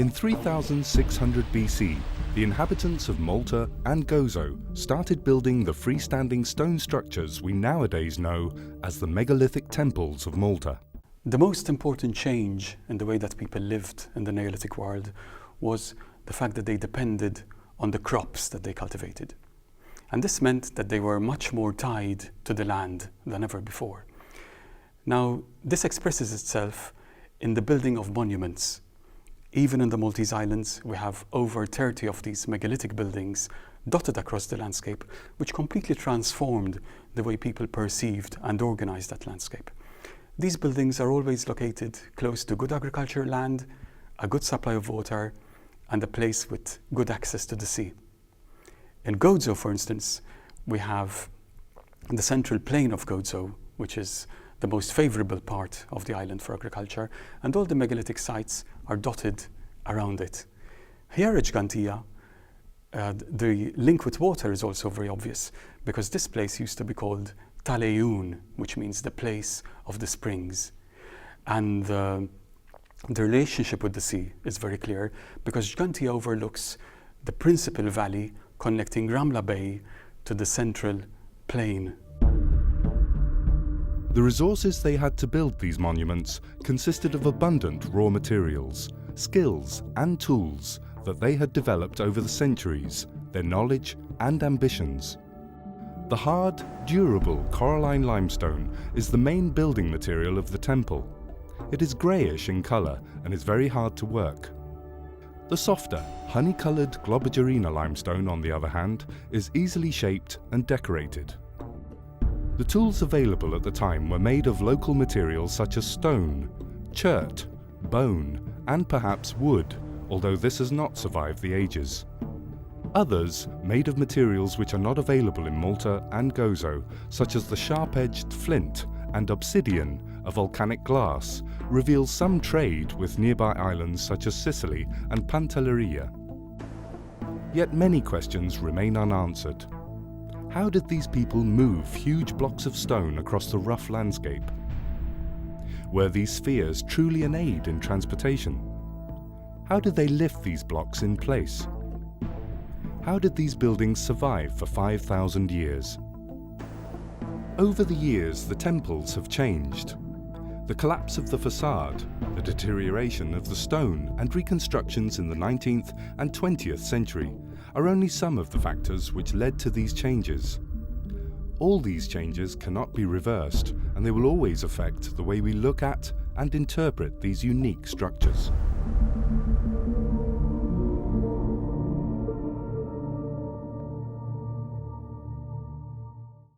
In 3600 BC, the inhabitants of Malta and Gozo started building the freestanding stone structures we nowadays know as the megalithic temples of Malta. The most important change in the way that people lived in the Neolithic world was the fact that they depended on the crops that they cultivated. And this meant that they were much more tied to the land than ever before. Now, this expresses itself in the building of monuments. Even in the Maltese Islands, we have over 30 of these megalithic buildings dotted across the landscape, which completely transformed the way people perceived and organized that landscape. These buildings are always located close to good agricultural land, a good supply of water, and a place with good access to the sea. In Gozo, for instance, we have the central plain of Gozo, which is the most favorable part of the island for agriculture, and all the megalithic sites are dotted around it. Here at Ġgantija, the link with water is also very obvious, because this place used to be called Talejun, which means the place of the springs. And the relationship with the sea is very clear, because Ġgantija overlooks the principal valley connecting Ramla Bay to the central plain. The resources they had to build these monuments consisted of abundant raw materials, skills and tools that they had developed over the centuries, their knowledge and ambitions. The hard, durable coralline limestone is the main building material of the temple. It is greyish in colour and is very hard to work. The softer, honey-coloured Globigerina limestone, on the other hand, is easily shaped and decorated. The tools available at the time were made of local materials such as stone, chert, bone, and perhaps wood, although this has not survived the ages. Others, made of materials which are not available in Malta and Gozo, such as the sharp-edged flint and obsidian, a volcanic glass, reveal some trade with nearby islands such as Sicily and Pantelleria. Yet many questions remain unanswered. How did these people move huge blocks of stone across the rough landscape? Were these spheres truly an aid in transportation? How did they lift these blocks in place? How did these buildings survive for 5,000 years? Over the years, the temples have changed. The collapse of the facade, the deterioration of the stone, and reconstructions in the 19th and 20th century are only some of the factors which led to these changes. All these changes cannot be reversed, and they will always affect the way we look at and interpret these unique structures.